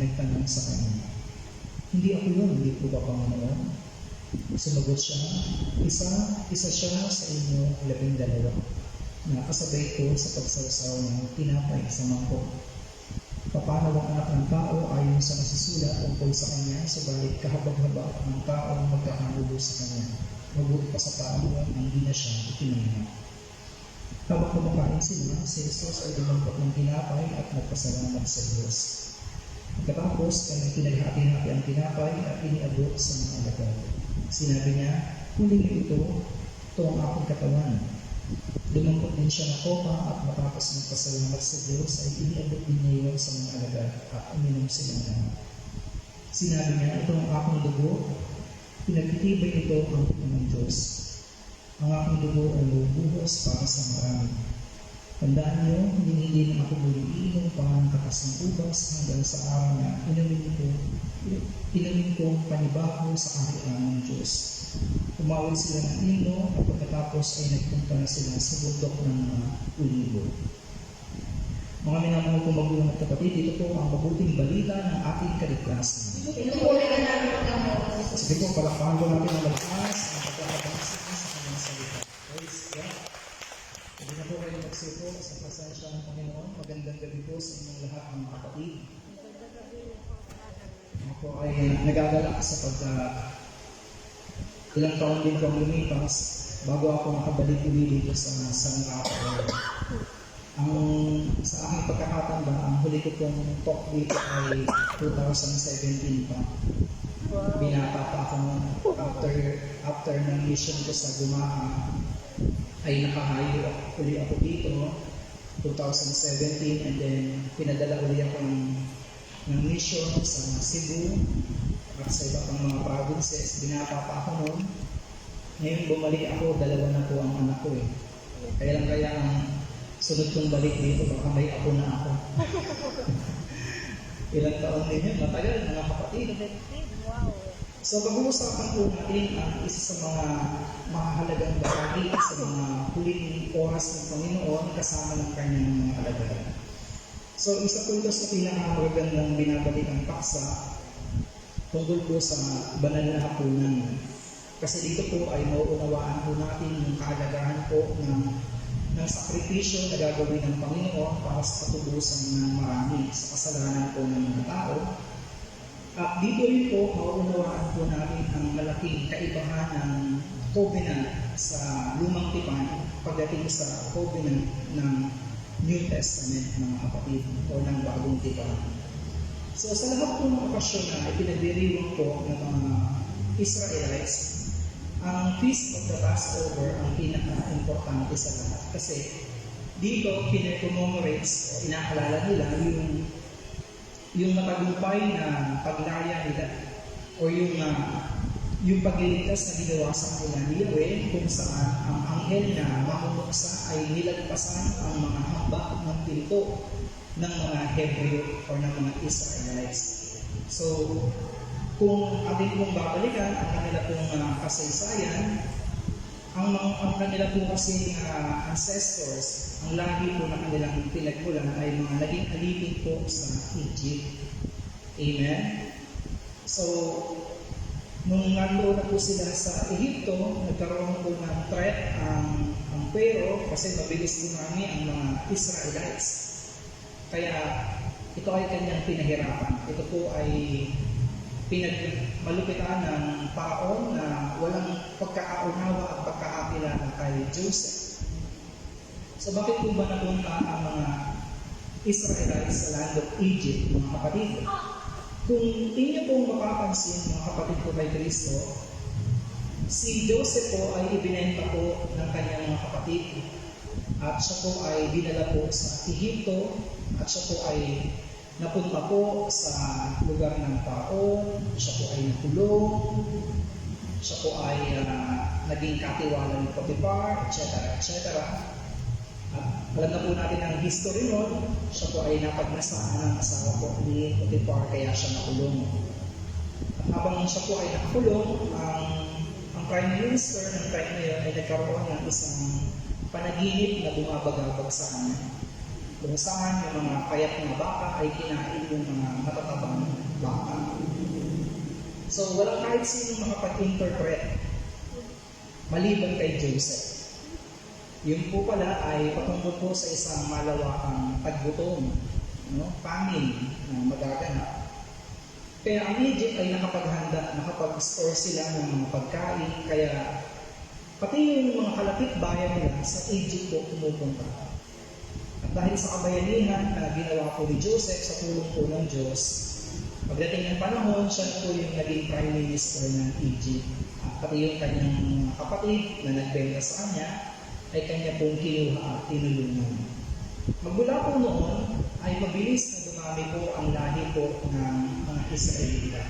nagtanong sa kanya, "Hindi ako yun, hindi po ba Panginoon?" Sumagot siya, isa siya sa inyo 12 na kasabay ko sa pagsawsaw ng tinapay sa mangkok. Paano ang anak ng tao ayon sa nasusulat tungkol sa kanya, subalit kahabag-habag ang taong magkakanulo sa kanya. Mabuti pa sa tao ang hindi na siya itinanggap. Habang kumakain sila, si Jesus ay dumampot ng tinapay at nagpasalamat sa Diyos. Pagkatapos, kanyang pinaghati-hati ang tinapay at iniabot sa mga alagad. Sinabi niya, "Kunin niyo ito ang aking katawan." Dumampot din siya ng kopa at matapos magpasalamat sa Diyos ay iniabot din niya iyon sa mga alagad at uminom silang lahat. Sinabi niya, "Ito ang aking dugo, pinagtitibay ito ang dugo ng Diyos. Ang aking dugo ay mabubuhos para sa marami. Tandaan niyo, hindi na ako muli iinom pa ng katas ng ubas hanggang sa araw na inumin ko panibako sa kaharian ng Diyos." Tumawid sila ng himno at pagkatapos ay nagpunta na sila sa bundok ng mga Olibo. Mga minamahal kong magulang at kapatid, ito po ang mabuting balita ng ating kaligtasan. Sige po, palakpakan po natin ang malakas ang pagkakabasa sa kanyang salita. Praise God. Hindi na po kayo magsipo sa presensya ng Panginoon. Magandang gabi po sa inyong lahat ng mga kapatid. Ako po ay nagagalak sa ilang taon din kong lumipas bago ako nakabalik ulit dito sa San Rafael. Sa aking pagkakatanda, ang huli ko pong talk dito ay 2017 pa. Binata pa ako noon. After ng mission ko sa Gumaha, ay nakahayo uli ako dito 2017, and then pinadala uli ako ng mission sa Cebu at sa iba pang mga provinces. Binata pa ako noon. Ngayon bumalik ako, 2 na po ang anak ko eh. Kaya ang sunod kong balik dito, baka may ako na ako. Ilang taon din yun, matagal, mga kapatid. So pag-uusapan po natin ang isa sa mga mahalagang bahagi sa mga huling oras ng Panginoon kasama ng kanyang mga alagad. So isa po ito sa pinakamagandang binabalikan paksa tungkol po sa banal na hapunan. Kasi dito po ay mauunawaan po natin yung kahalagahan po ng sakripisyo na gagawin ng Panginoon para sa katubusan ng marami sa kasalanan po ng mga tao. At dito rin po mauunawaan po natin ang malaking kaibahan ng covenant sa Lumang Tipan pagdating sa covenant ng New Testament, mga kapatid, o ng Bagong Tipan. So sa lahat po ng okasyon na ipinagdiriwang po ng mga Israelites, ang Feast of the Passover ang pinaka-importante sa lahat. Kasi dito kine-commemorates o inaalala nila yung matagumpay na paglaya nila o yung pagliligtas na ginawa sa kanila ni Yahweh, kung saan ang anghel na mamumuksa ay nilagpasan ang mga hamba ng pinto ng mga Hebreo o ng mga Israelites. So, kung atin pong babalikan ang kanila pong kasaysayan, ang kanila pong kasing ancestors, ang lahi po na kanilang pinagmulan ay mga naging alipin po sa Egypt. Amen? So, nung nandoon na po sila sa Ehipto, nagkaroon po ng threat ang Pharaoh kasi mabilis dumami ang mga Israelites. Kaya ito ay kanyang pinahirapan. Ito po ay pinagmalupitan ng taon na walang pagkakaunawa at pagkakakilala kay Joseph. So bakit po ba napunta ang mga Israelites sa land of Egypt, mga kapatid? Kung inyo pong mapapansin, mga kapatid ko kay Kristo, si Joseph po ay ibinenta po ng kanyang mga kapatid at siya po ay dinala po sa Ehipto at siya po ay napunta po sa lugar ng tao, siya po ay nakulong, siya po ay naging katiwala ni Potiphar, etc. etc. Alam na po natin ang history noon, siya po ay napagnasaan ng asawa po ni Potiphar kaya siya nakulong. At habang siya po ay nakulong, ang Prime Minister ng time na yun ay nagkaroon ng isang panaginip na bumabagabag sa kanya. Kung saan yung mga payat na baka ay kinain yung mga matatabang So, walang kahit sino makapag-interpret maliban kay Joseph. Yun po pala ay patungkol po sa isang malawakang paggutom, famine na magaganap. Kaya ang Egypt ay nakapaghanda, nakapag-store sila ng mga pagkain, kaya pati yung mga kalapit bayan nila sa Egypt po pumupunta. At dahil sa kabayanihan na ginawa po ni Joseph sa tulong po ng Diyos, pagdating ng panahon, siya po yung naging Prime Minister ng Egypt. At pati yung kanyang kapatid na nagbenta sa kanya, ay kanya pong kinuha at tinulungan. Magmula po noon, ay mabilis na dumami po ang lahi po ng mga Israelita.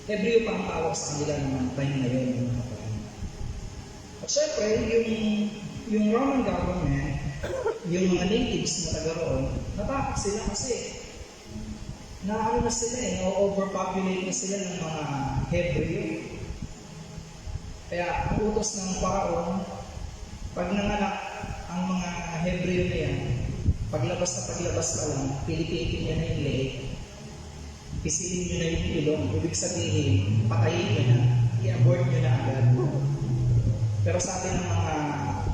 Hebreo pa ang tawag sa kanila ng time na yun, mga kapatid. At syempre, yung Roman government, yung mga natives na taga roon, natakot sila kasi na sila overpopulate na sila ng mga Hebreo. Kaya ang utos ng Paraon, pag nanganak ang mga Hebreo na yan, paglabas ka lang, pilipitin niya na yung leeg, pisilin niyo na yung ilong, ibig sabihin, patayin niyo na, i-abort niyo na agad. Pero sa atin ng mga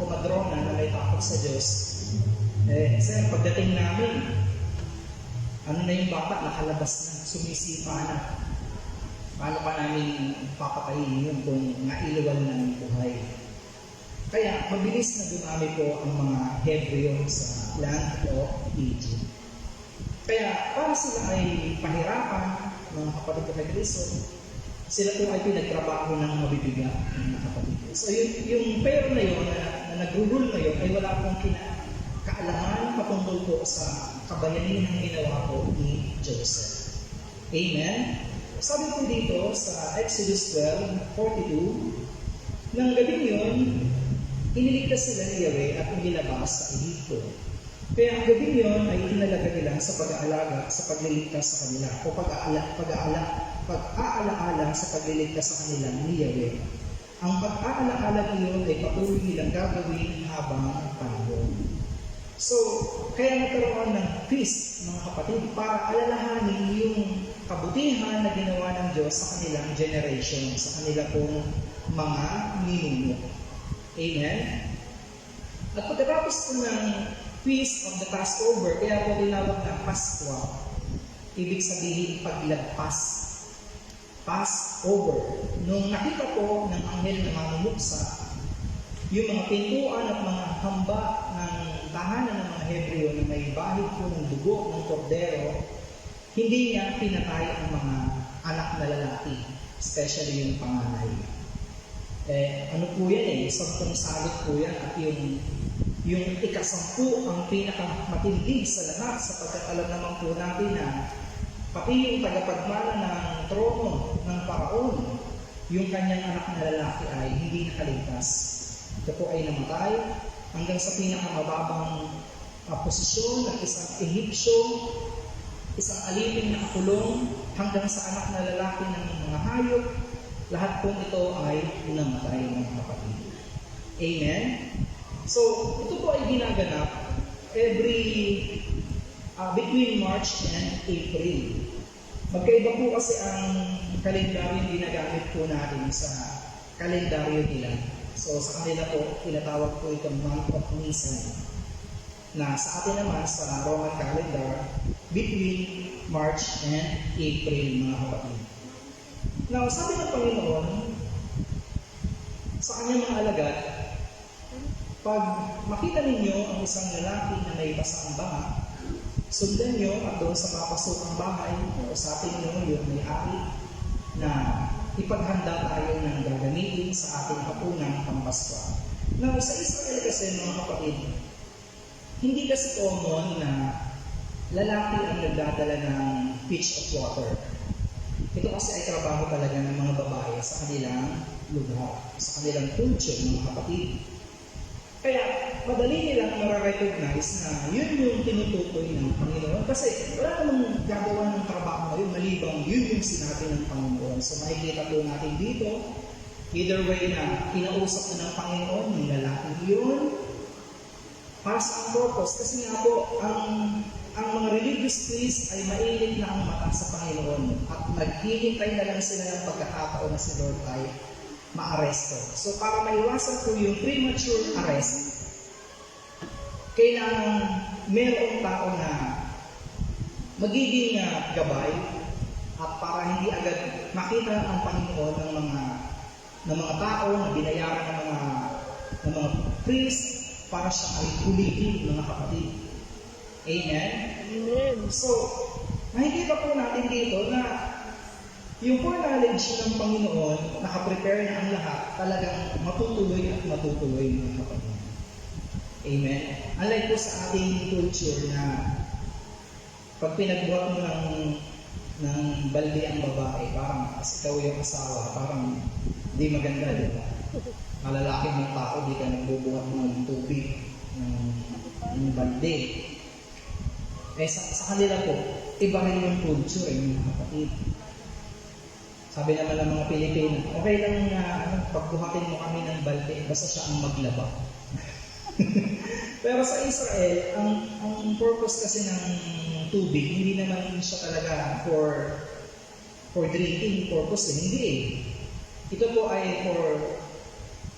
kumadrona na may takot sa Diyos, sir, pagdating namin, ano na yung bata, nakalabas na, sumisipa na. Paano pa namin papatayin yun kung nailuwal na ng buhay? Kaya mabilis na dumami po ang mga Hebreo sa land of Egypt. Kaya para sila ay pahirapan, mga kapatid ko kay Kristo, sila po ay pinagtrabaho ng mabibigat, mga kapatid ko. So yung pair na yun, na nag-rule na yun, ay wala pong kaalaman patungkol po sa kabayanihan ng ginawa po ni Joseph. Amen? Sabi po dito sa Exodus 12:42, nang gabing yun, iniligtas sila ni Yahweh at inilabas sa Ehipto. Kaya ang gabing yun ay inalaga nila sa pag-aalaga sa pagliligtas sa kanila o pag-aalaala sa pagliligtas sa kanila ni Yahweh. Ang pag-aalaala niyon ay patuloy nilang gagawin habang ang panahon. So, kaya nagkaroon ng feast, mga kapatid, para alalahanin yung kabutihan na ginawa ng Diyos sa kanilang generation, sa kanila pong mga ninuno. Amen? At pagkatapos po ng Feast of the Passover, kaya po tinawag na Paskwa, ibig sabihin paglagpas. Passover. Nung nakita po ng anghel na mamumuksa, yung mga pintuan at mga hamba ng tahanan ng mga Hebreo na may bahid po ng dugo ng kordero, hindi niya pinatay ang mga anak na lalaki, especially yung panganay. Ano po yan 10 salot po yan at yung ika-10 ang pinakamatindi sa lahat sapagkat alam naman po natin na pati yung tagapagmana ng trono ng Paraon, yung kanyang anak na lalaki ay hindi nakaligtas. Ito po ay namatay hanggang sa pinakamababang posisyon ng isang Ehipsyo, isang alipin na kakulong, hanggang sa anak na lalaki ng mga hayop. Lahat pong ito ay namatay, mga kapatid. Amen? So, ito po ay ginaganap between March and April. Magkaiba po kasi ang kalendaryo ginagamit po natin sa kalendaryo nila. So, sa kanila po, tinatawag po itong month of Nisan, na sa atin naman sa Roman calendar, between March and April, mga kapatid. Now, sabi ng Panginoon sa kanyang mga alagad, pag makita ninyo ang isang lalaki na may basang banga, sundan nyo at doon sa papasokang bahay, usapin nyo yung may-ari na ipaghanda tayo ng gagamitin sa ating hapunang Pampaskwa. Now, sa Israel kasi, mga kapatid, hindi kasi common na lalaki ang nagdadala ng pitch of water. Ito kasi ay trabaho talaga ng mga babae sa kanilang lugar, sa kanilang culture, mga kapatid. Kaya, madali nilang mararecognize na yun yung tinutukoy ng Panginoon kasi wala namang gagawa ng trabaho na yun, malibang yun yung sinabi ng Panginoon. So, makikita po natin dito, either way na kinausap na ng Panginoon, yung lalaki yun, para sa ang purpose. Kasi nga po, ang mga religious priests ay mainit na ang mata sa Panginoon. at naghihintay na lang sila ng pagkakataon na si Lord ay maaresto. So para maiwasan po yung premature arrest, kailangan mayroong tao na magiging gabay at para hindi agad makita ang Panginoon ng mga tao na binayaran ng mga priest para siya ay hulihin, mga kapatid. Amen? Amen. So, nakikita po natin dito na yung foreknowledge ng Panginoon, nakaprepare na ang lahat, talagang matutuloy at matutuloy, mga kapatid. Amen? Unlike po sa ating culture na pag pinagbuhat mo ng balde ang babae, parang as ikaw yung asawa, parang di maganda, di ba? Malalaki mong tao, di ka nagbubuhat ng tubig, ng balde. Eh sa kanila po, iba rin yung culture, mga kapatid. Sabi naman ng mga Pilipino, okay lang na pagbuhatin mo kami ng balde, basta siya ang maglaba. Pero sa Israel, ang purpose kasi ng tubig, hindi naman siya talaga for drinking purpose. Hindi eh. Ito po ay for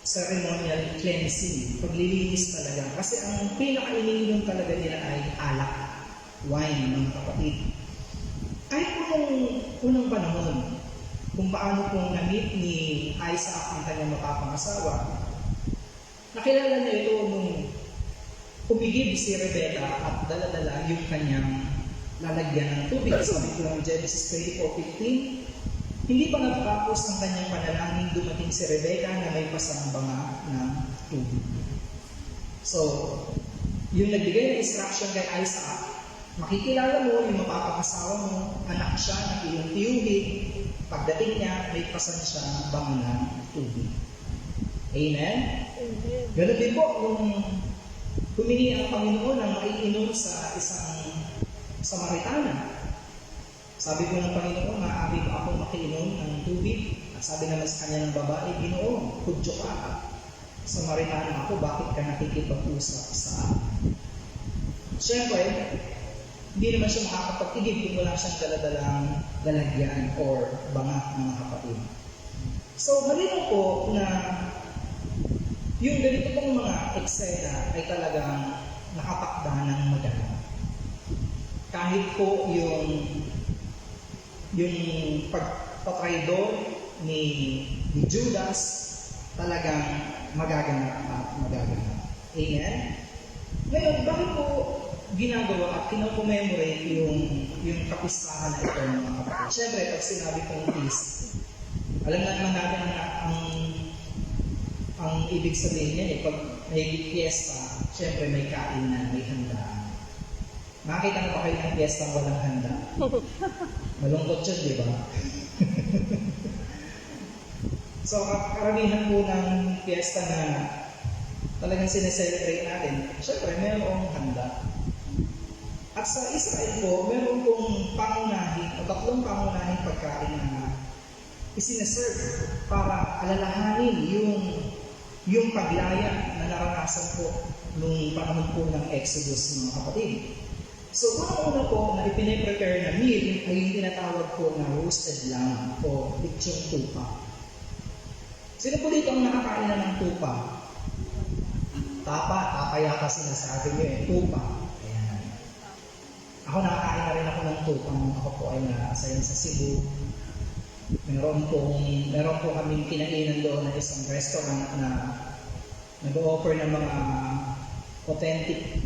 ceremonial cleansing, paglilinis talaga. Kasi ang pinaka-iniinom talaga nila ay alak, wine, mga kapatid. Kahit po nung unang panahon, kung paano pong na-meet ni Isaac ang kanyang mapapangasawa, nakilala niya ito nung umigib si Rebecca at dala-dala yung kanyang lalagyan ng tubig. Sabi ko lang Genesis 24:15, hindi pa natapos ang kanyang panalangin, dumating si Rebecca na may pasambanga ng tubig. So, yung nagbigay ng instruction kay Isaac, makikilala mo yung mapapangasawa mo, anak siya ng iyong tiyuhin, pagdating niya, may pasan siya ng banga ng tubig. Amen? Amen. Ganun din po, kung humingi ang Panginoon ng maiinom sa isang Samaritana. Sabi ko ng Panginoon, maaari ba akong makiinom ng tubig? At sabi naman sa kanya ng babae, Ginoon, kudyo ka. Samaritana ako, bakit ka nakikipag-usap sa akin? Siyempre, hindi naman siya makakapag-igib kung wala siyang daladalang lalagyan or banga ng mga kapatid. So, malinaw po na yung ganito pong mga eksena ay talagang nakatakda ng maganda. Kahit po yung pagpatraidor ni Judas talagang magaganap at magaganap. Amen? Ngayon, bakit po ginagawa at kinocommemorate yung kapistahan na ito ng mga kapatid? Siyempre, pag sinabi kong feast, alam na naman natin ang ibig sabihin niya pag may fiesta, siyempre may kainan, may handaan. Makita na ba kayo ng fiesta walang handa? Malungkot siya, di ba? So, karamihan po ng fiesta na talagang sineselebrate natin, siyempre mayroong handa. At sa Israel po, meron pong pangunahin o tatlong pangunahing pagkain na isineserve para alalahanin yung paglaya na naranasan po nung panahon po ng Exodus, mga kapatid. So, una po na ipine-prepare na meal ay yung tinatawag po na roasted lamb o lechong tupa. Sino po dito ang nakakain na ng tupa? Tapa yata sinasabi niyo tupa. Ayan. Ako nakakain na rin ako ng tupa nung ako po ay nasa Cebu. Meron po kaming kinainan doon na isang restaurant na nag-offer ng mga authentic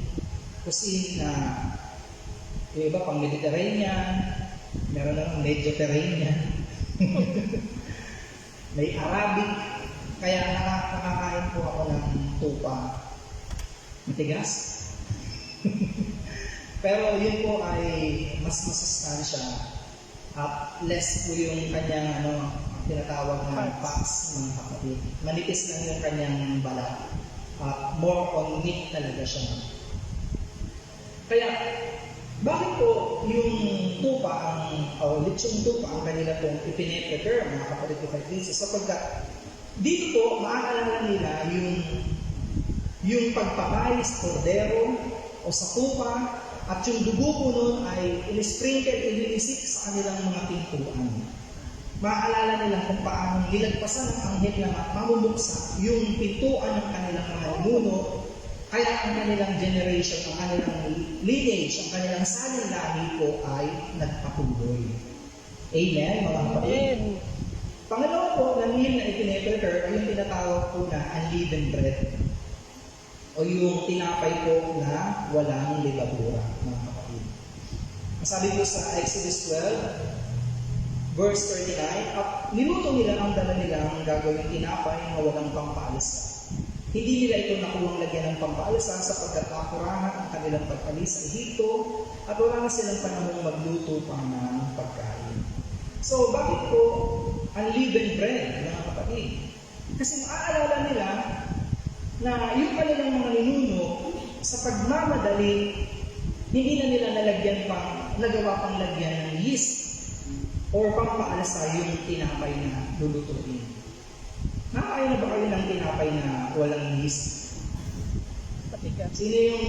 cuisine na yung iba pang Mediterranean, meron ng Mediterranean, may Arabic, kaya nakakain po ako ng tupa. Matigas. Pero yun po ay mas masustansya at less po yung kanyang tinatawag na fats, mga kapatid. Manipis lang yung kanyang balat at more on meat talaga siya. Kaya bakit po yung tupa o lechong tupa ang kanila pong ipine-prepare, mga kapatid ko kay Cristo, sapagkat dito po maaalala nila yung pagpapay sa kordero o sa tupa At yung dugo po nun ay inisprinkle, ililisik sa kanilang mga pintuan. Maaalala nila kung paano nilagpasan ng anghel na mamumuksa yung pintuan ng kanilang mga ninuno, kaya ang kanilang generation, ang kanilang lineage, ang kanilang sanin-lahi po ay nagpatuloy. Amen, mga kapatid? Pangalawa po, na meal na ipine-prepare ay yung tinatawag po na unleavened bread. O yung tinapay po na walang libadura, mga kapatid. Sabi po sa Exodus 12, verse 39, at niluto nila ang dala nilang gagawing tinapay na walang pampaalsa. Hindi nila ito nakuwang lagyan ng pampaalsa sapagkat nakurahan ang kanilang pag-alis sa Ehipto at wala na silang panahong magluto pa ng pagkain. So, bakit po unleavened bread, mga kapatid? Kasi maaalala nila na yung kanilang mga ninuno sa pagmamadali, hindi na nila nagawa pang lagyan ng yeast or pampaalsa yung tinapay na lulutuin. Nakakain na ba kayo ng tinapay na walang yeast? Sino yung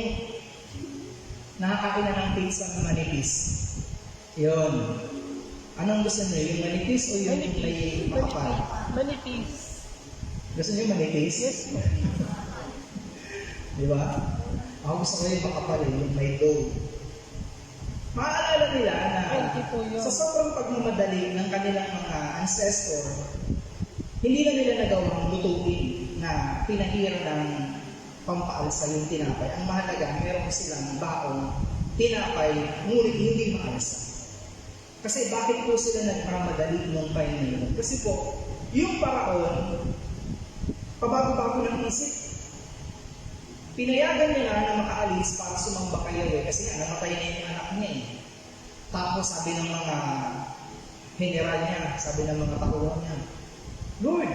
nakakain na ng pizza na manipis? Yun. Anong gusto niyo? Yung manipis o yung may makapal? Manipis. Gusto niyo manipis? Yes. Di ba? Ako gusto ko yung makapal, yung may dough. Maaalala nila na sa sobrang pagmamadali ng kanilang mga ancestor, hindi na nila nagawang lutuin na pinahira ng pampaalsa yung tinapay. Ang mahalaga, meron silang baong tinapay, ngunit hindi maalsa. Kasi bakit po sila nagmamadali nung time na yun? Kasi po, yung paraon, pabago-bago ng isip. Pinayagan niya na makaalis para sumamba kay Yahweh kasi namatay na yung anak niya eh. Tapos sabi ng mga general niya, sabi ng mga tauhan niya, Lord,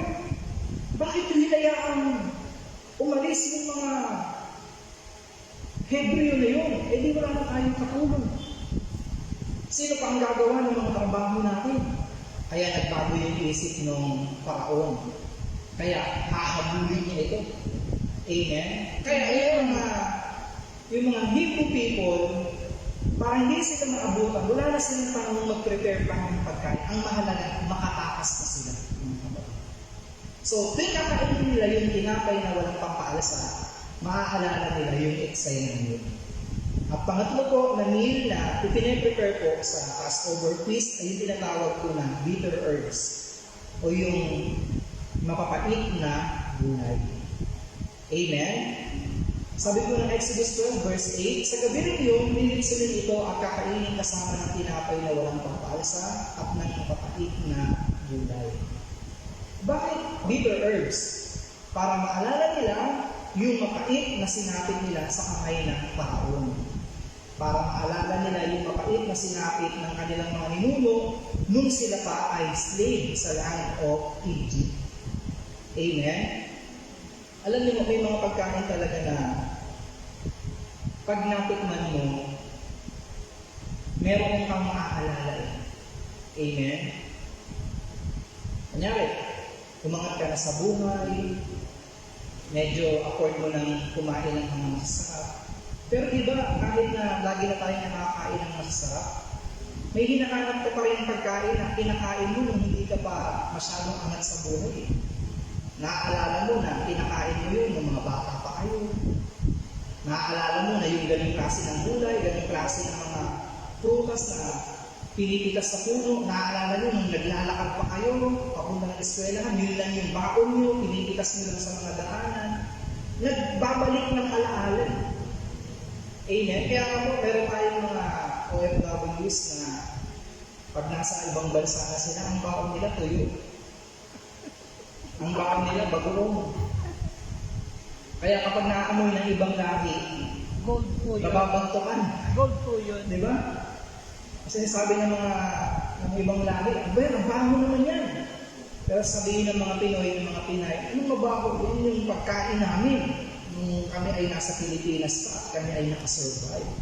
bakit hinayaan umalis yung mga Hebreo na yun? Eh di wala na tayong katulong. Sino pa ang gagawa ng mga trabaho natin? Kaya nagbago yung isip ng paraon. Kaya hahabulin niya ito. Amen? Kaya yung mga Hebrew people, para hindi sila maabutan, wala na silang panahon mag-prepare pa ng pagkain. Ang mahalaga, makatakas na sila. So, pinakainin nila yung tinapay na walang pampaalsa, maaalala nila yung eksena yun. At pangatlo po na meal na ipine-prepare po sa Passover feast ay yung tinatawag po na bitter herbs o yung mapapait na gulay. Amen? Sabi po ng Exodus 12 verse 8, sa gabi rin yun, nilitsulin ito at kakainin kasama ng tinapay na walang pampaalsa at ng mapapait na gulay. Bakit bitter herbs? Para maalala nila yung mapait na sinapit nila sa kamay ng paraon. Para maalala nila yung mapait na sinapit ng kanilang mga ninuno nung sila pa ay slave sa land of Egypt. Amen? Alam niyo, may mga pagkain talaga na pag natikman mo, meron kang maaalala eh. Amen? Kunyari, umangat ka na sa buhay, medyo afford mo nang kumain ng mga masasarap. Pero diba, kahit na lagi na tayo nakakain ng masasarap, may hinahanap ka pa rin pagkain na kinakain mo nung hindi ka pa masyadong angat sa buhay. Naaalala mo na kinakain mo yun ng mga bata pa kayo. Naaalala mo na yung ganung klase ng gulay, ganung klase ng mga prutas na pinipitas sa puno. Naaalala nyo nung naglalakad pa kayo, papunta ng eskwelahan, yun lang yung baon nyo, pinipitas nyo lang sa mga daanan. Nagbabalik ng alaala. Amen? Kaya ako, meron tayong mga OFWs na pag nasa ibang bansa na sila, ang baon nila tuyo. Ang baon nila bagoong. Kaya kapag naamoy ng ibang lahi, Gold po yun. nababantukan. Gold po yun. Di ba? Kasi sabi ng ibang lahi, ang baho naman yan. Pero sabihin ng mga Pinoy, ng mga Pinay, anong mabaho? Yan yung pagkain namin. Nung kami ay nasa Pilipinas pa at kami ay nakasurvive.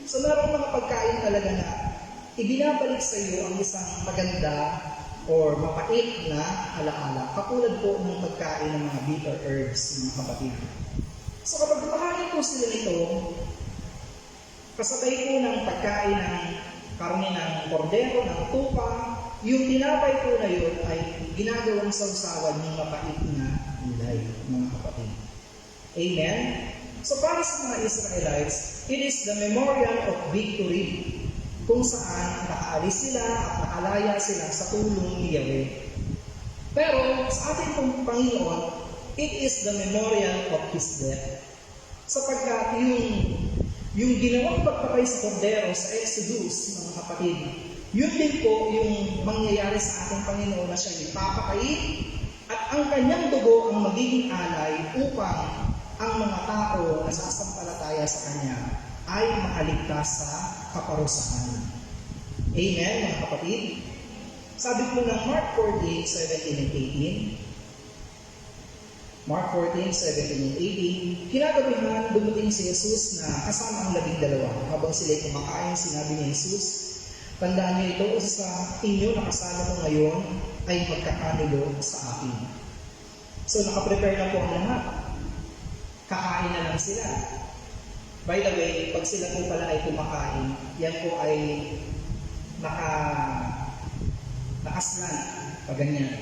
So meron mga pagkain talaga na ibinabalik sa iyo ang isang maganda or mapait na alaala. Katulad po ng pagkain ng mga bitter herbs, mga kapatid. So kapag kumakain po sila nito, kasabay po ng pagkain ng karne ng kordero, ng tupa, yung tinapay po na yun ay ginagawang sausawan ng mapait na gulay, mga kapatid. Amen? So para sa mga Israelites, it is the memorial of victory, kung saan nakaalis sila at nakalaya sila sa tulong ni Yahweh. Pero sa ating pong Panginoon, it is the memorial of His death. Sapagkat yung ginawang pagpatay sa kordero sa Exodus, mga kapatid, yun din po yung mangyayari sa ating Panginoon na siya ipapatayin at ang kanyang dugo ang magiging alay upang ang mga tao na sasampalataya sa Kanya ay makaligtas sa kaparusahan. Amen, mga kapatid? Sabi po ng Mark 14:17 and 18, Mark 14:17 and 18, kinagabihan dumating si Jesus na kasama ang 12. Habang sila'y kumakain, sinabi ni Jesus, tandaan niyo ito, sa inyo na kasama ko ngayon ay magkakanulo sa akin. So nakaprepare na po ang lahat. Kakain na lang sila. By the way, pag sila po pala ay kumakain, yan po ay nakaslan, pag ganyan.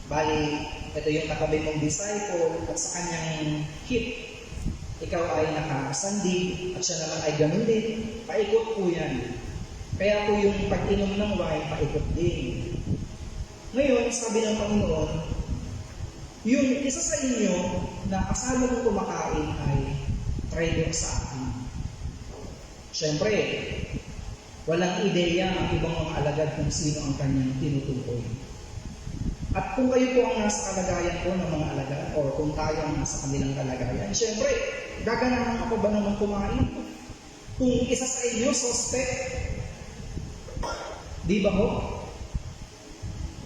Bali, ito yung katabi mong disciple at sa kanyang hip, ikaw ay nakasandi at siya naman ay ganun din. Paikot po yan. Kaya po yung pag-inom ng wine, paikot din. Ngayon, sabi ng Panginoon, yung isa sa inyo na kasama kong kumakain ay traitor sa akin. Siyempre, walang ideya ang ibang mga alagad kung sino ang kanyang tinutukoy. At kung kayo po ang nasa kalagayan po ng mga alagad o kung tayo ang nasa kanilang kalagayan, siyempre, gaganahan ako ba naman kumain? Kung isa sa inyo, suspect, di ba ho?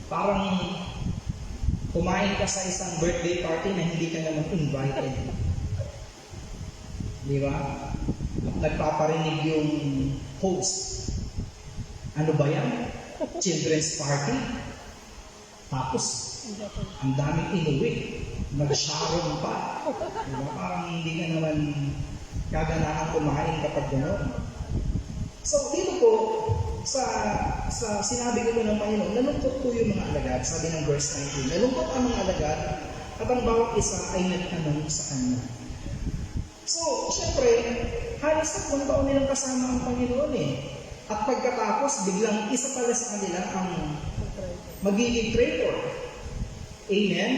Parang kumain ka sa isang birthday party na hindi ka naman invited. Di ba? At nagpaparinig yung host. Ano ba yan? Children's party? Tapos, ang daming inuwi. Nag-sharon pa. Di ba? Parang hindi ka naman gaganahan kumain kapag gano'n. So, dito po, sa sinabi ko ng Panginoon, nalungkot po yung mga alagad. Sabi ng verse 19, nalungkot ang mga alagad at ang bawat isa ay nagtanong sa Kanya. So, syempre, halos 3 taon nilang kasama ang Panginoon eh. At pagkatapos, biglang isa pala sa kanila ang magiging traitor. Amen?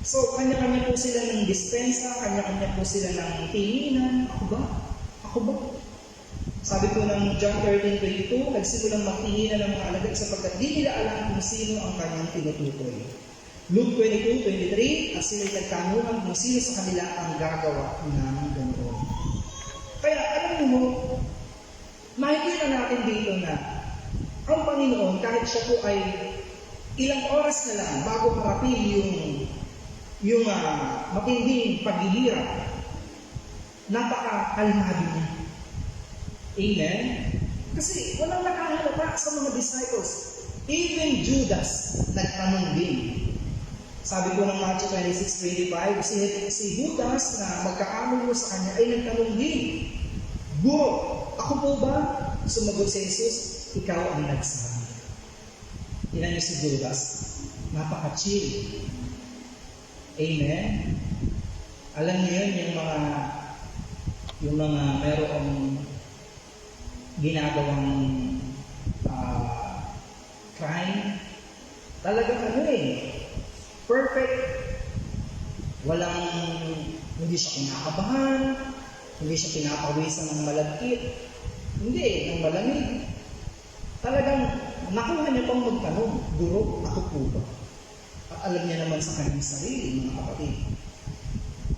So, kanya-kanya po sila ng dispensa, kanya-kanya po sila ng tinginan. Ako ba? Ako ba? Sabi po ng John 13:22, nagsimulang magtinginan ng mga alagad sapagkat di nila alam kung sino ang kanyang tinutukoy. Luke 22:23, at sila'y nagtanungan kung sino sa kanila ang gagawa ng ganoon. Kaya alam mo, makikita natin dito na ang Panginoon, kahit siya po ay ilang oras na lang bago marating yung matinding paghihirap, napaka-kalmado niya. Amen? Kasi walang nakahalata sa mga disciples. Even Judas nagtanong din. Sabi ko ng Matthew 26:25, si Judas na magkakamulo sa kanya ay nagtanong din, Guro, ako po ba? Sumagot si Jesus, ikaw ang nagsabi. Tingnan niyo si Judas, napaka-chill. Amen? Alam niyo yun, yung mga merong ginagawang crime, talagang perfect. Hindi siya kinakabahan, hindi siya pinapawisan ng malagkit, hindi, ng malamig. Talagang nakuha niya pang magtanong, Guro, ako po ba? At alam niya naman sa kanyang sarili, mga kapatid.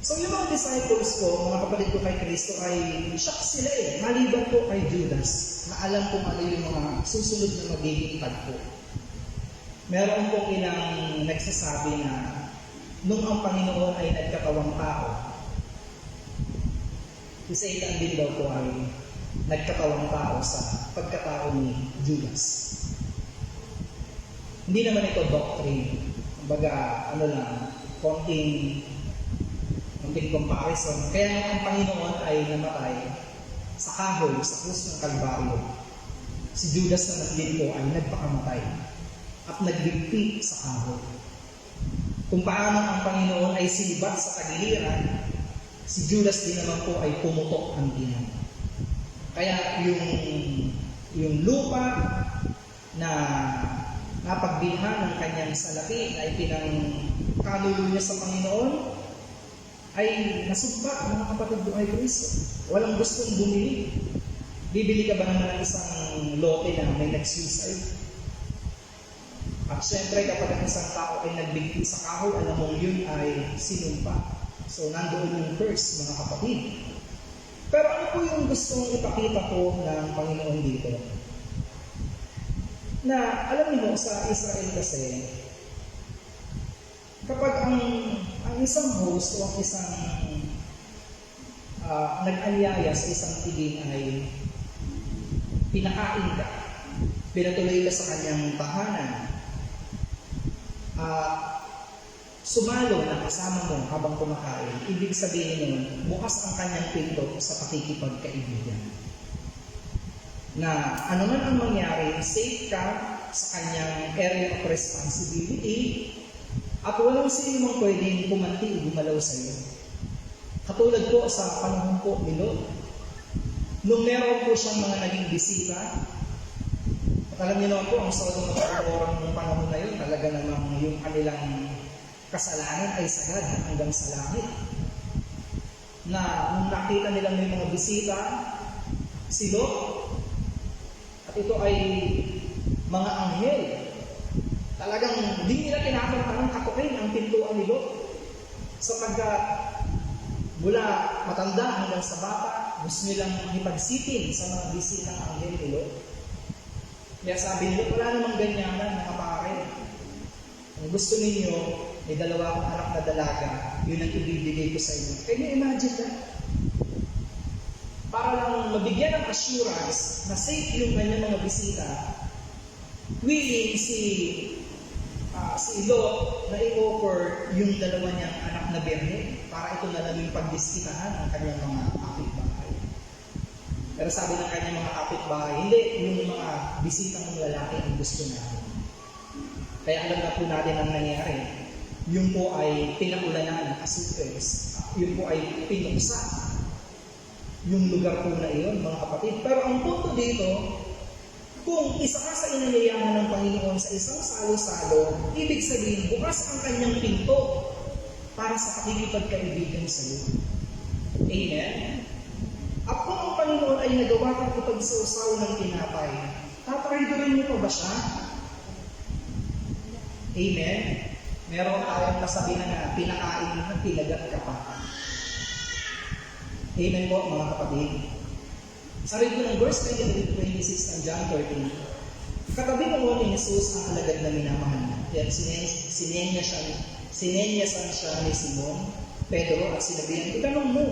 So yung mga disciples ko, mga kapatid ko kay Kristo ay shock sila maliban po kay Judas, na alam kung ano yung mga susunod na magiging tagpo. Meron pong ilang nagsasabi na nung ang Panginoon ay nagkatawang tao, si Satan din daw po ay nagkatawang tao sa pagkatao ni Judas. Hindi naman ito doctrine. Kumbaga, konting comparison. Kaya nung ang Panginoon ay namatay, sa kahoy, sa krus ng Kalbaryo, si Judas na naglito ay nagpakamatay at nagbigti sa kahoy. Kung paano ang Panginoon ay sinibat sa tagiliran, si Judas din naman po ay pumutok ang tiyan. Kaya yung lupa na napagbilhan ng kanyang salapi na ipinangkalulo niya sa Panginoon ay nasugba, mga kapatid, doon ay Kristo. Walang gustong bumili. Bibili ka ba naman ng isang lote na may nag-suicide? At syempre, kapag ang isang tao ay nagbigti sa kahoy, alam mong yun ay sinumpa. So, nandoon yung curse, mga kapatid. Pero ano po yung gustong ipakita po ng Panginoon dito? Na, alam niyo, sa Israel kasi, kapag ang isang host o ang isang nag-anyaya sa isang tiging ay pinakain ka, pinatuloy ka sa kanyang tahanan, sumalo na kasama mo habang kumakain, ibig sabihin nun, bukas ang kanyang pinto sa pakikipagkaibigan. Na ano man ang mangyari, safe ka sa kanyang area of responsibility at walang sino mang pwedeng pumanti o gumalaw sa iyo. Katulad po sa panahon po ni Lot, nung meron po siyang mga naging bisita, at alam niyo naman po, ang Sodom at Gomorrah ng panahon na yun, talaga namang yung kanilang kasalanan ay sagad hanggang sa langit. Na nung nakita nilang may mga bisita, si Lot, at ito ay mga anghel, talagang hindi nila tinatanong katukin ang pintuan ni Lot. Sapagkat mula matanda hanggang sa bata, gusto nilang ipagsitin sa mga bisitang anghel ni Lot. Kaya sabi nila, wala namang ganyanan, mga pare. Kung gusto ninyo, may dalawa akong anak na dalaga, yun ang ibibigay ko sa inyo. Can you imagine that? Para lang mabigyan ng assurance na safe yung kanyang mga bisita, willing si Lot na i-offer yung dalawa niyang anak na birhen para ito na lang yung pagdiskitahan ng kanyang mga kapitbahay. Pero sabi ng kanyang mga kapitbahay, hindi, yung mga bisitang lalaki ang gusto natin. Kaya alam na po natin ang nangyari. Yung po ay pinakulanan ng asukres. Yung po ay pinuksa yung lugar po na iyon, mga kapatid. Pero ang punto dito, kung isa ka sa inayayahan ng Panginoon sa isang salo-salo, ibig sabihin, bukas ang kanyang pinto para sa pakikipagkaibigan sa iyo. Amen? At kung ang Panginoon ay nagawa kang ipagsausaw ng tinapay, tatraidorin niyo pa ba siya? Amen? Meron tayong kasabihan na pinakain mo, pinagat ka pa. Amen po, mga kapatid. Sa rin ko ng verse 26 ng John 13, katabi ko ni Jesus ang alagad na minamahal niya. At sinenyasan siya ni Simon, Pedro at sinabihan, itanong mo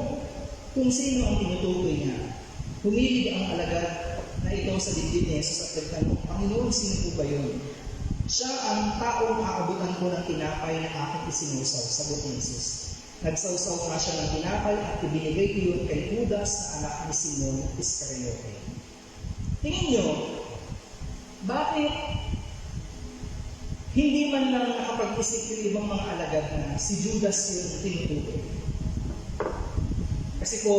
kung sino ang tinutukoy niya. Humilig ang alagad na ito sa dibdib ni Jesus at nagtanong, Panginoon, sino po ba yun? Siya ang taong aabutan ko ng tinapay na aking isinusaw, sagot ni Jesus. Nagsawsaw nga siya ng tinapay at ibinigay iyon kay Judas na anak ni Simon Iscariote. Tingin nyo, bakit hindi man lang nakapag-isip yung ibang mga alagad na si Judas yung tinutukoy? Kasi po,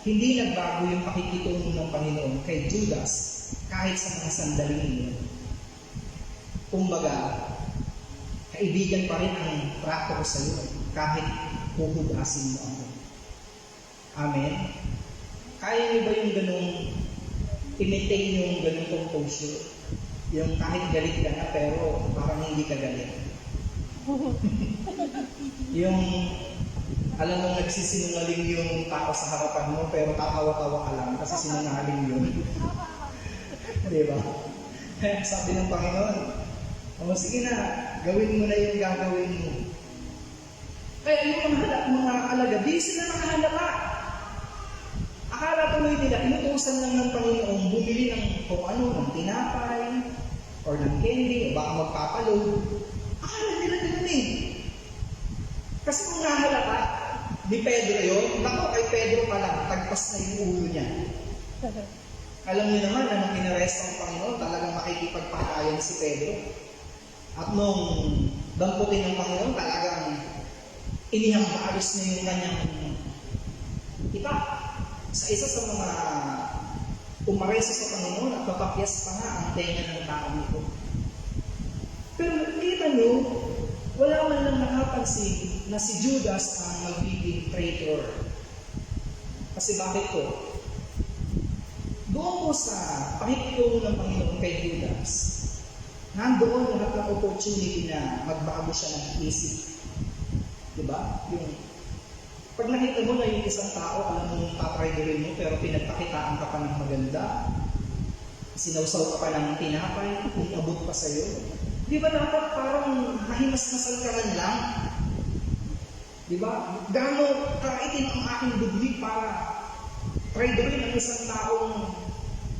hindi nagbago yung pakikitungo ng Panginoon kay Judas kahit sa mga sandaling iyon. Kumbaga, kaibigan pa rin ang trato ko sa iyo kahit huhugasin mo ako. Amen? Kaya niyo ba yung ganung i-maintain yung ganung composure? Yung kahit galit ka na pero parang hindi ka galit. Yung alam mo nagsisinungaling yung tao sa harapan mo pero tatawa-tawa ka lang kasi sinungaling yun. Diba? Sabi ng Panginoon, sige na, gawin mo na yung gagawin mo. Kaya yung mga alagad, di sila nakahalaka. Akala tuloy nila, inutusan lang ng Panginoon bumili ng kung ano, ng tinapay, or ng candy, o baka magpapalo. Akala nila ganun eh. Kasi kung nahalaka, ni Pedro yun, naku, kay Pedro pa lang, tagpas na yung ulo niya. Alam niyo naman na nung inaresto ang Panginoon, talagang makikipagpakayan si Pedro. At nung damputin ng Panginoon, talagang inihambalos niya yung kanyang itak. Sa isa sa mga umaresto sa Panginoon at papapyas pa nga ang tenga ng taong ito. Pero nakikita niyo, wala man lang nakapansin na si Judas ang magiging traitor. Kasi bakit po? Doon po sa pakikilong ng Panginoon kay Judas, nandoon lahat ng opportunity na magbago siya ng isip. Diba? Yung, pag nakita mo na yung isang tao, alam mo yung tatraidorin mo, pero pinagpakitaan ka pa ng maganda, sinawsaw ka pa ng tinapay, iabot pa sa'yo. Di ba dapat parang mahimas-masal ka man lang? Di ba? Gano'ng kaitin ang aking dugli para traidorin ang isang taong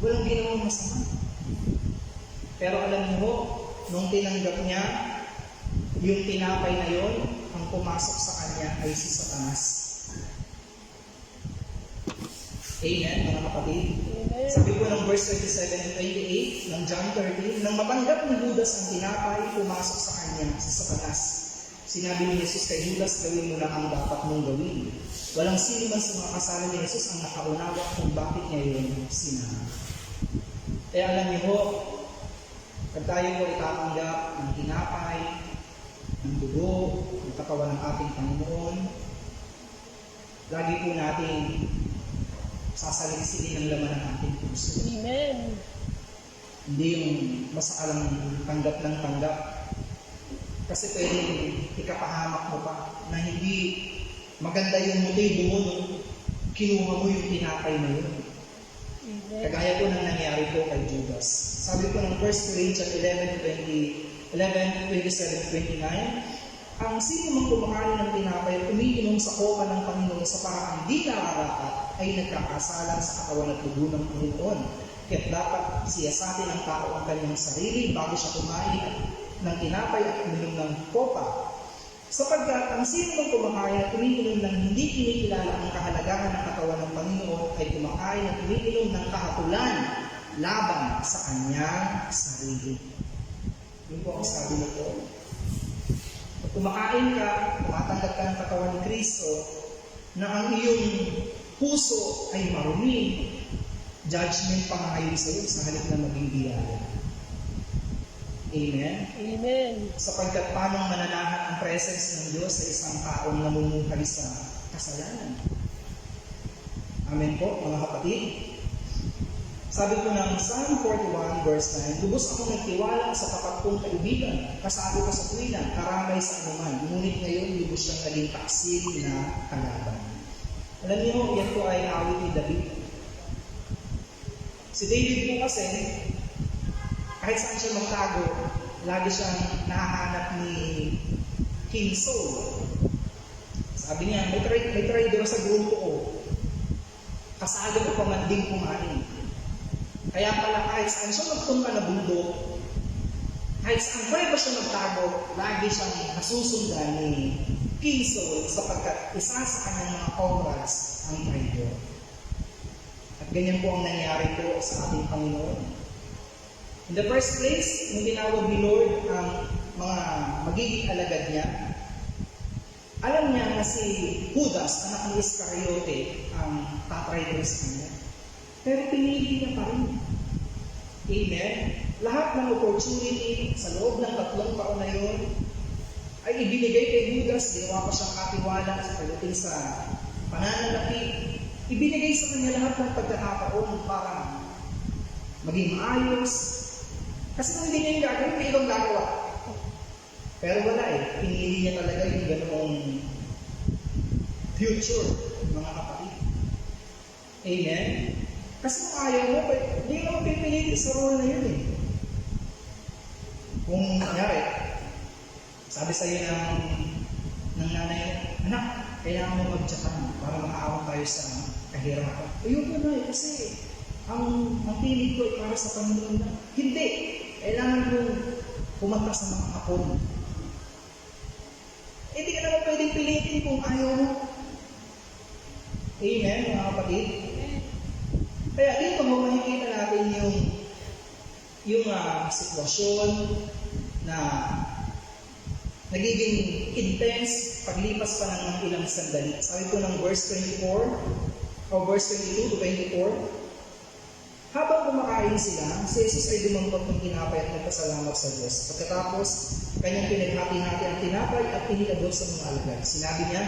walang ginawang masama. Pero alam niyo, nung tinanggap niya, yung tinapay na yon, ang pumasok sa kanya ay si Satanas. Amen, mga kapatid. Amen. Sabi po ng verse 27 and 28 ng John 13, nang matanggap ni Judas ang tinapay, pumasok sa kanya si Satanas. Sinabi ni Jesus kay Judas, gawin mo lang ang dapat mong gawin. Walang sino man sa mga kasama ni Jesus ang nakaunawa kung bakit niya yun sinabi. Kaya alam niyo po, pag tayo po itatanggap ng tinapay, ng dugo, ng katawan ng ating Panginoon, lagi po natin sasaliksikin ang laman ng ating puso. Amen. Hindi yung basta lang tanggap ng tanggap. Kasi pwedeng ikapahamak mo pa na hindi maganda yung motibo mo nung kinuha mo yung tinapay na yun. Amen. Kagaya po ng nangyari po kay Judas. Sabi po ng 1 Corinthians 11:27-29, ang sino mang kumakain ng tinapay at umiinom sa kopa ng Panginoon sa paraang di nararapat ay nagkakasala sa katawan at dugo ng Panginoon. Kaya't dapat siyasatin ng tao ang kanyang sarili bago siya kumain ng tinapay at uminom ng kopa. Sapagkat ang sino mang kumakain at umiinom ng hindi kinikilala ang kahalagahan ng katawan ng Panginoon ay kumakain at umiinom ng kahatulan laban sa kanyang sarili. Yun po ang sabi nito. Pag kumakain ka, tumatanggap ka ng katawan ni Kristo, na ang iyong puso ay marumi, judgment pa ngayon sa iyo sa halip na maging biyaya. Amen? Amen. Sapagkat paano mananahan ang presence ng Diyos sa isang taong namumuhay sa kasalanan? Amen po, mga kapatid. Sabi ko ng Psalm 41 verse 9, lubos ako nagtiwala sa tapat kong kaibigan, kasado ko sa tuwiran, karamay sa anuman, ngunit ngayon lubos siyang naging taksil na kalaban. Alam niyo, yan po ay awit ni David. Si David po kasi, kahit saan siya magtago, lagi siyang nahahanap ni King Saul. Sabi niya, may traidor sa grupo ko. Kasalo ko pa man din kumain. Kaya pala kahit saan siya magpunta na bundok, kahit saan pwede siya magtago, lagi siyang nasusundan ni King Saul sapagkat isa sa kanyang mga comrades ang traidor. At ganyan po ang nangyari po sa ating Panginoon. In the first place, nung tinawag ni Lord ang mga magiging alagad niya, alam niya na si Judas, anak ni Iscariote, ang tatraidor sa kanya. Pero pinili niya pa rin. Amen? Lahat ng opportunity sa loob ng 3 taon na yun ay ibinigay kay Judas. Ginawa pa siyang katiwala sa pagdating sa pananalapi. Ibinigay sa kanya lahat ng pagkakataon para maging maayos. Kasi kung hindi niya yung gagawin, may ibang gagawa. Pero wala eh. Pinili niya talaga yung ganoong future, mga kapatid. Amen? Kasi kung ayaw mo, hindi mo pipilitin sa role na yun eh. Kung nangyari, sabi sa'yo ng nanay mo, anak, kailangan mo mag-Japan para makaawang tayo sa kahirapan. Ayun ko na eh, kasi ang piling ko ay para sa Panginoon na. Hindi! Kailangan mo pumunta sa mga hapon. Hindi ka naman pwedeng pilitin kung ayaw mo. Amen, mga kapatid? Kaya dito mo makikita natin yung sitwasyon na nagiging intense paglipas pa ng ilang sandali. Sabi po ng verse 24 o verse 22 to 24, habang kumakain sila, si Jesus ay dumangkot ng tinapay at nagpasalamat sa Diyos. Pagkatapos, kanyang pinaghati-hati ang tinapay at inilabot sa mga alagad. Sinabi niya,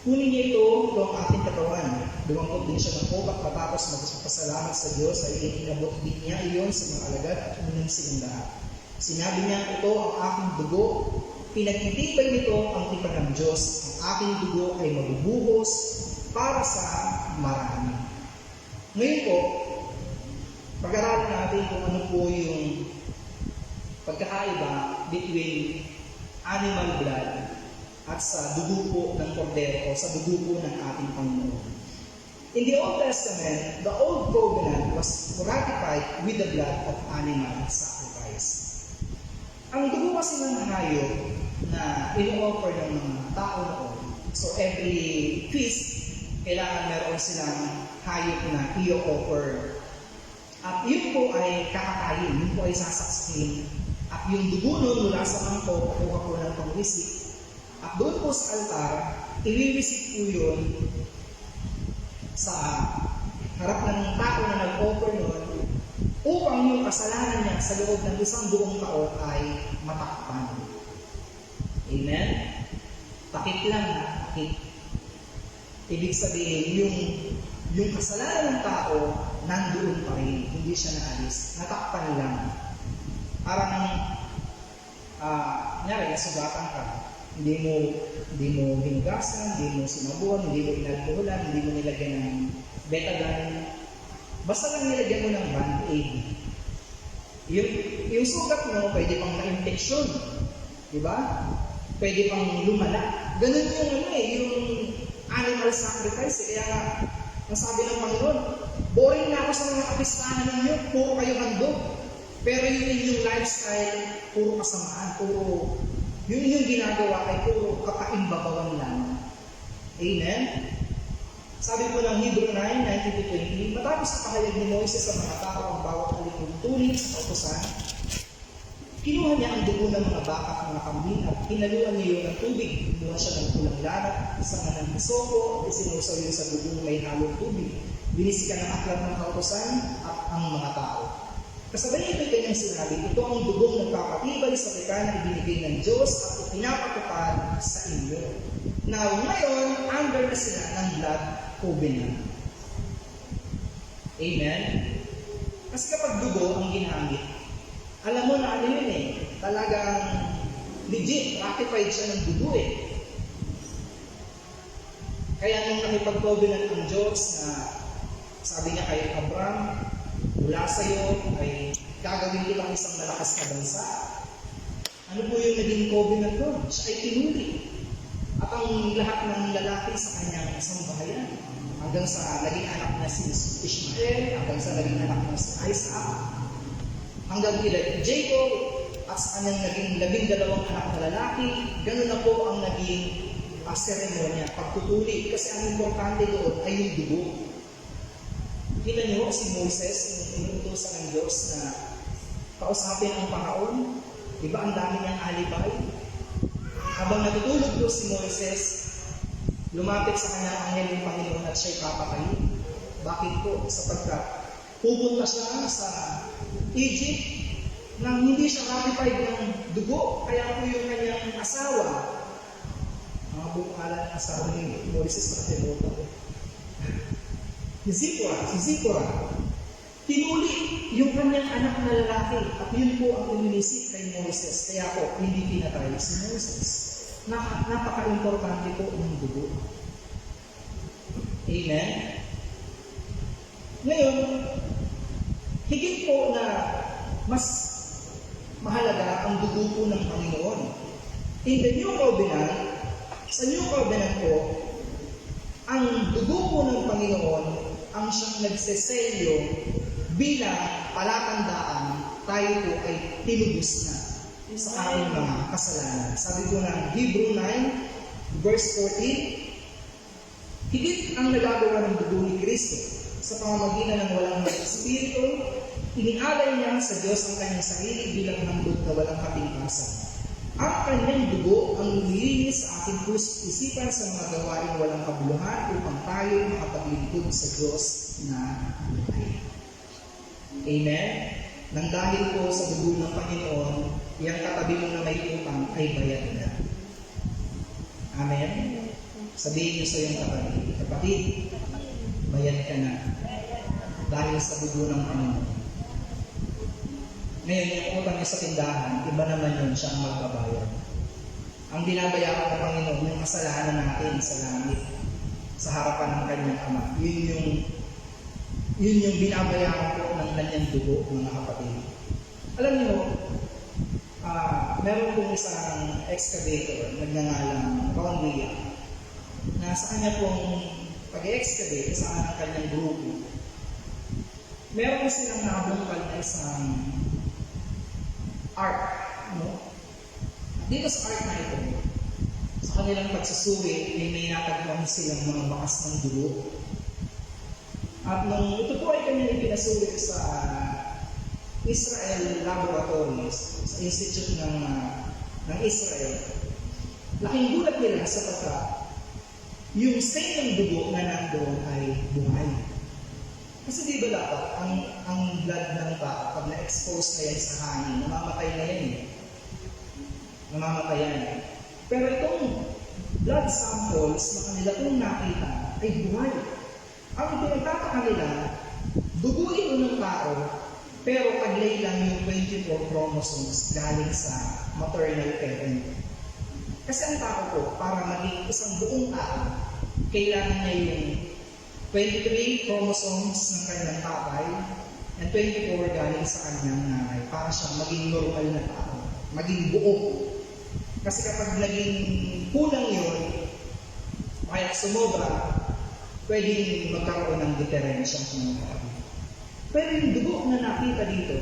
kunin niyo ito ang aking katawan. Dumangkot din siya ng kubak matapos magpasalamat sa Diyos ay inilabot din niya iyon sa mga alagad at uminom silang lahat. Sinabi niya, ito ang aking dugo. Pinagtitipay nito ang tipan ng Diyos. Ang aking dugo ay mabubuhos para sa marami. Ngayon po, pag-aralan natin kung ano po yung pagkakaiba between animal blood at sa dugo po ng kordero o sa dugo po ng ating Panginoon. In the Old Testament, the Old Covenant was ratified with the blood of animal sacrifice. Ang dugo kasi ng hayop na ino-offer ng mga tao noon, so every feast, kailangan meron silang hayop na i-offer. At yun po ay kakakain, yun po ay sasaksin. At yung dugo nun mula sa mangkok, kukuha po ng pangwisik. At doon po sa altar, iwiwisik po yun sa harap ng tao na nag-offer nun upang yung kasalanan niya sa loob ng isang buong taon ay matakpan. Amen? Takip lang na, takip. Ibig sabihin, yung kasalanan ng tao nandoon pa rin, hindi siya naalis. Natakpan lang. Parang, nyari, nasugatan ka. Hindi mo hinugasan, hindi mo sinabuan, hindi mo inalkoholan, hindi mo nilagyan ng betadine. Basta lang nilagyan mo ng band-aid. Yung sugat mo, pwede pang na-infeksyon. Diba? Pwede pang lumala. Ganun yung animal sacrifice. Kaya nga, ang sabi ng Panginoon, boring na ako sa mga kapistahan ninyo, puro kayo handog. Pero yung inyong lifestyle, puro kasamaan, puro, yung inyong ginagawa ay puro kapaimbabawan lang. Amen? Sabi po ng Hebrew 9:19-20, matapos na pahayag ni Moises sa mga tao ang bawat alipong sa kautusan, kinuha niya ang dugo ng mga baka at mga kambing at hinaluan niya ng tubig. Kumuha siya ng pulang lalat, isang ng hisoko, at isinusaw yun sa dugong may halong tubig. Binisikan ng aklat ng kautusan at ang mga tao. Kasabay ito'y kanyang sinabi, ito ang dugong nagpapatibay sa pekana na ibinigay ng Diyos at ipinapatupad sa inyo. Now, ngayon, under na sila ng blood covenant. Amen? Kasi kapag dugo ang ginamit, alam mo na ano yun talagang legit, ratified siya ng dugo Kaya nung nakipag-covenant ang Diyos na sabi niya kay Abraham, mula sa iyo ay gagawin kitang isang malakas na bansa. Ano po yung naging covenant doon? Siya ay tinuli. At ang lahat ng lalaki sa kanyang isang bahayan. Hanggang sa naging anak na si Ishmael, hanggang sa naging anak na si Isaac, hanggang kila Jacob, at sa kanyang naging 12 anak na lalaki, ganun na po ang naging seremonya, pagtutuli. Kasi ang importante doon ay yung dugo. Kita niyo si Moises, inuutosan ng Diyos na kausapin ang Panginoon. Diba ang dami niyang alibay? Habang natutulog doon si Moises, lumapit sa kanya ang anghel ng Panginoon at siya'y papatayin. Bakit po? Sapagkat pupunta siya sa Egypt nang hindi siya ratified ng dugo. Kaya po yung kanyang asawa, mga bukalan ng asawa ni Moises na tinuto. Si Zipporah, tinuli yung kanyang anak na lalaki at yun po ang ininisip kay Moises. Kaya po, hindi pinatay si Moises. Napaka-importante po ng dugo. Amen? Ngayon, higit po na mas mahalaga ang dugo po ng Panginoon. In the New Covenant, sa New Covenant po, ang dugo po ng Panginoon ang siyang nagseselyo bilang palatandaan tayo po ay tinubos na sa ating mga kasalanan. Sabi po ng Hebrew 9, verse 14, Higit ang nagagawa ng dugo ni Kristo sa pamamagitan ng walang espiritu, inialay niya sa Diyos ang kanyang sarili bilang handog na walang katingkasan. Ang kanyang dugo ang lumilinis sa ating puso't isipan sa mga gawain walang kabuluhan upang tayo makapaglingkod sa Diyos na buhay. Amen? Nang dahil po sa dugo ng Panginoon, yung katabi mo na may utang ay bayad na. Amen? Sabihin niyo sa iyong katabi, kapatid, bayad ka na dahil sa dugo ng Panginoon. Ngayon, yung utang niya sa tindahan, iba naman yun siya ang magbabayad. Ang binabayaran ng Panginoon, yung kasalanan natin sa langit, sa harapan ng kanyang Ama. Yun yung binabayaran po ng kanyang dugo, mga kapatid. Alam niyo, meron pong isang excavator, nagngangalang Ron William, na sa kanya pong pag-excavate, kasama ng kanyang grupo, meron silang nakabungkal na isang ark. No? Dito sa ark na ito, sa kanilang pagsusuri, may natagpuan silang mga bakas ng dugo. At nung ito po ay kanyang ipinasuri sa Israel Laboratories, sa Institute ng Israel, laking gulat nila sapagkat yung stain ng dugo na nandoon ay buhay. Kasi di ba dapat, ang blood ng tao, pag na-expose na yan sa hangin, namamatay na yan eh. Namamatay yan. Pero itong blood samples na kanila kung nakita ay buhay. Ang pinagtataka nila, dugo ito ng tao, pero taglay lang yung 24 chromosomes galing sa maternal parent. Kasi ang tao po, para maging isang buong tao, kailangan niya yung 23 chromosomes ng kanyang tatay and 24 galing sa kanyang nanay para siyang maging normal na tao, maging buo. Kasi kapag naging kulang yun, kaya sumobra, pwedeng magkaroon ng diferensya ng tao. Pero yung dugo na nakita dito,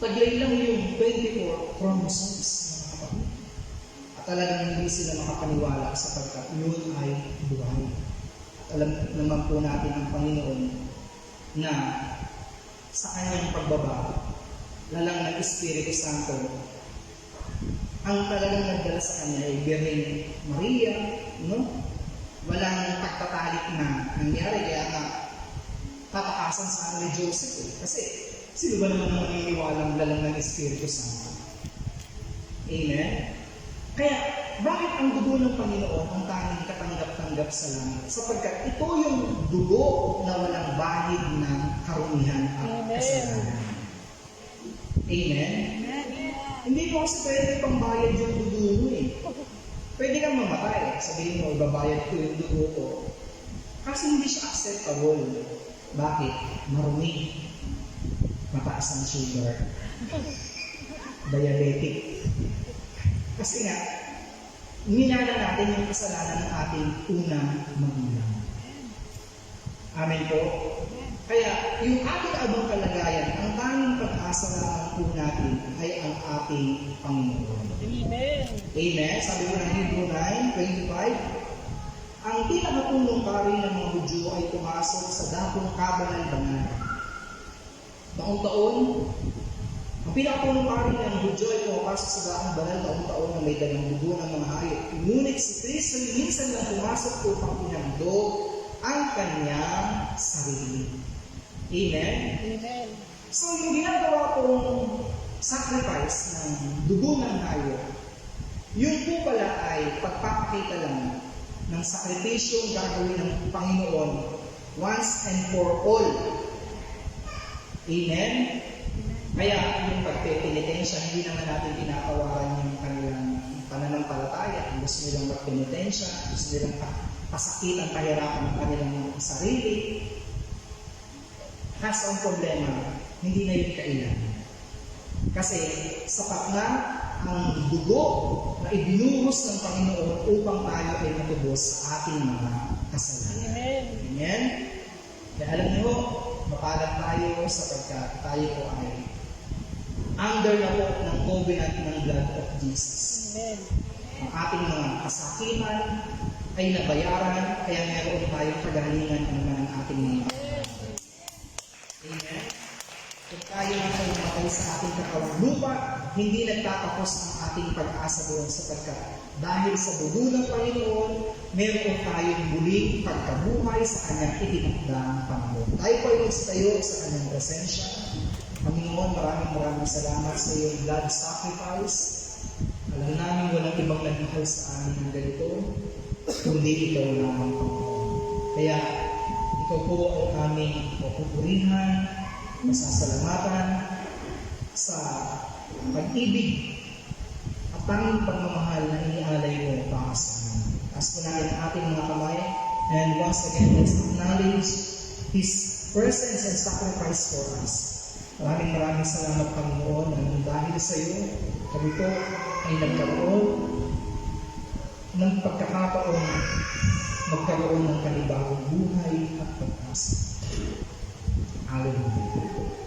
taglay lang yung 24 chromosomes ng kapatid. At talagang hindi sila makapaniwala sapagkat yun ay buhay. At alam naman po natin ang Panginoon na sa kanyang pagbabago, lalang ng Espiritu Santo, ang talagang nagdala sa kanya ay Birhen Maria, no? Walang pagtatalik na nangyari, kaya nga tatakasan sa ni Joseph eh. Kasi sino ba naman ang maniniwalang lalang ng Espiritu Santo? Amen? Kaya bakit ang dugo ng Panginoon ang tanging katanggap-tanggap sa langit? Sapagkat ito yung dugo na walang bahid ng karumihan at kasalanan. Amen? Hindi po kasi pwede pang bayad yung dugo mo eh. Pwede kang mamatay. Sabihin mo, ibabayad ko yung dugo ko. Kasi hindi siya acceptable. Bakit? Marumi. Mataas ang sugar. Diabetic. Kasi nga, minana natin yung kasalanan ng ating unang magulang. Amen po? Kaya, yung ating abang kalagayan, ang tanging pag-asa lamang po natin ay ang ating Panginoon. Amen. Amen? Sabi ko ng Hebrew 9:25, ang pinakapunong pari ng mga Hudyo ay pumasok sa dakong kabanal-banal. Taon-taon, ang pinakapunong pari ng Hudyo ay pumapasok sa dakong banal taon-taon na may dalang dugo ng mga hayop. Ngunit si Kristo minsan lang pumasok upang pinagdog ang kanyang sarili. Amen? Amen. So, yung ginagawa kong sacrifice ng dugo ng hayop, yun po pala ay pagpapakita lang ng sakripisyong gagawin ng Panginoon once and for all. Amen? Kaya yung pagpipinitensya, hindi naman natin pinakawaran yung kanilang pananampalataya. Gusto nilang magpinitensya, gusto nilang pasakitan, pahirapan ng kanilang sarili. Kaso ang problema, hindi na yun kailangan. Kasi sapat na ang dugo na ibinuhos ng Panginoon upang tayo ay matubos sa ating mga kasalanan. Amen. Amen? Kaya alam niyo, mapalad tayo sapagkat tayo po ay under na po ng covenant ng blood of Jesus. Amen. Ang ating mga kasakiman, ay nabayaran, kaya meron tayong kagalingan naman ng ating mga. Amen? Kung tayo na ay namatay sa ating kakawang lupa, hindi nagtatapos ang ating pag-asa doon sapagkat dahil sa dugo ng Panginoon, meron tayong muling pagkabuhay sa kanyang itinakdang panahon. Tayo po ay magtayo sa kanyang presensya. Panginoon, maraming salamat sa iyong blood sacrifice. Alam namin walang ibang nagmahal sa amin ng ganito, kundi ikaw lamang, Panginoon. Kaya ikaw po ang aming papupurihan, masasalamatan sa pag-ibig at tanging pagmamahal na inialay mo para sa amin. Taas po natin ang ating mga kamay, and once again, let's acknowledge His presence and sacrifice for us. Maraming salamat, Panginoon, na dahil sa iyo, kami po ay nagkaroon ng pagkakataon magkaroon ng panibagong buhay at pag-asa. Hallelujah.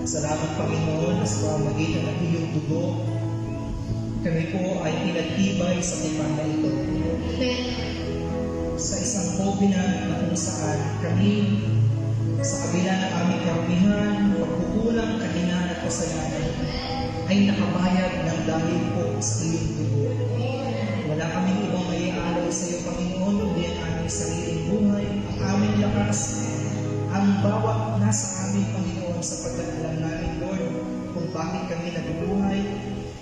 Salamat, Panginoon, na sa pamamagitan ng iyong dugo, kami po ay pinagtibay sa tipan na ito. Sa isang covenant na kung saan kami, sa kabila ng aming karumihan, pagkukulang, kahinaan at kasalanan, ay nakabayad ng dahil po sa iyong dugo. Wala kaming ibang maiaalay sa iyo, Panginoon, kundi ang aming sariling buhay, ang aming lakas, ang bawat nasa aming Panginoon, sapagkat alam namin, Lord, kung bakit kami nabubuhay.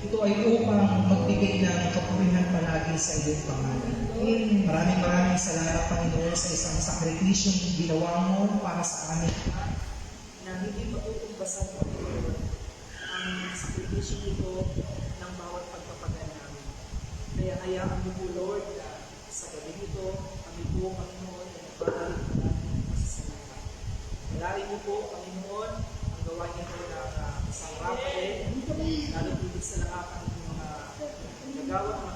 Ito ay upang magbigay ng kapurihan palagi sa iyong pangalan. Maraming salamat, Panginoon, sa isang sakripisyong ginawa mo para sa amin na hindi matutumbasan, Panginoon, ang sakripisyo ito ng bawat pagpapagal namin. Kaya hayaan mo po, Lord, na sa gabi ito, kami po, Panginoon, ay nagbabalik na natin ang masasalamat. Malarin mo po, Panginoon, ang gawa niyo po ng isang Rafael, lalo tigit sa lahat ng mga nagawa ng